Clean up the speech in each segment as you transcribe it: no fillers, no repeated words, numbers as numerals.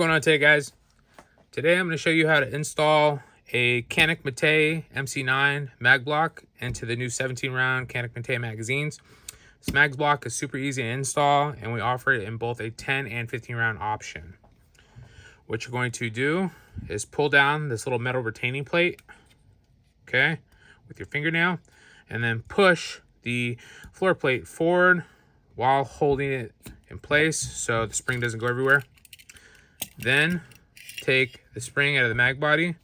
What's going on today, guys? Today I'm going to show you how to install a Canik Mete MC9 Magblock into the new 17 round Canik Mete magazines. This Magblock is super easy to install, and we offer it in both a 10 and 15 round option. What you're going to do is pull down this little metal retaining plate, okay, with your fingernail, and then push the floor plate forward while holding it in place so the spring doesn't go everywhere. Then take the spring out of the mag body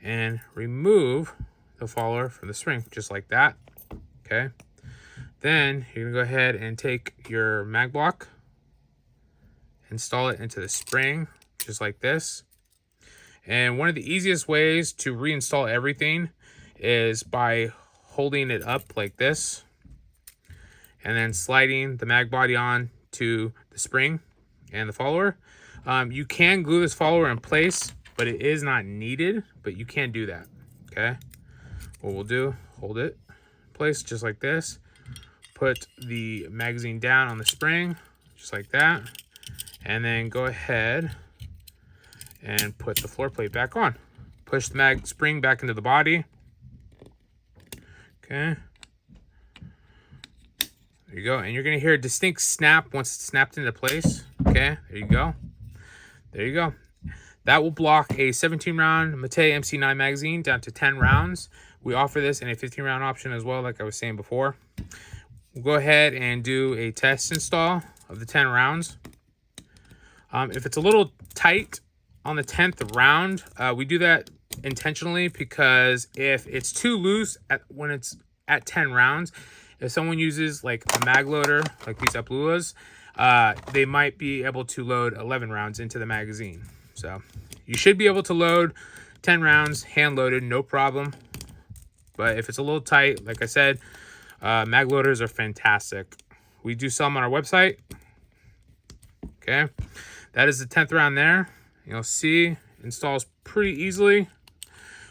and remove the follower from the spring, just like that, okay? Then you're gonna go ahead and take your mag block, install it into the spring, just like this. And one of the easiest ways to reinstall everything is by holding it up like this and then sliding the mag body on to the spring and the follower. You can glue this follower in place, but it is not needed, but you can do that, okay? What we'll do, hold it in place just like this, put the magazine down on the spring, just like that, and then go ahead and put the floor plate back on. Push the spring back into the body, okay? There you go, and you're gonna hear a distinct snap once it's snapped into place, okay? There you go. There you go. That will block a 17 round Mete MC9 magazine down to 10 rounds. We offer this in a 15 round option as well, like I was saying before. We'll go ahead and do a test install of the 10 rounds. If it's a little tight on the 10th round, we do that intentionally because if it's too loose when it's at 10 rounds, if someone uses like a mag loader, like these Uplulas, they might be able to load 11 rounds into the magazine. So you should be able to load 10 rounds hand loaded, no problem. But if it's a little tight, like I said, mag loaders are fantastic. We do sell them on our website. Okay, that is the 10th round there. You'll see installs pretty easily.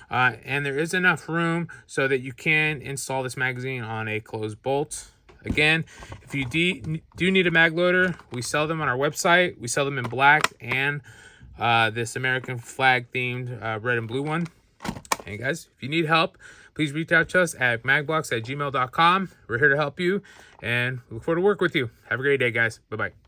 And there is enough room so that you can install this magazine on a closed bolt. Again, if you do need a mag loader, we sell them on our website. We sell them in black and this American flag themed red and blue one. And guys, if you need help, please reach out to us at magblocks@gmail.com. We're here to help you, and we look forward to work with you. Have a great day, guys. Bye-bye.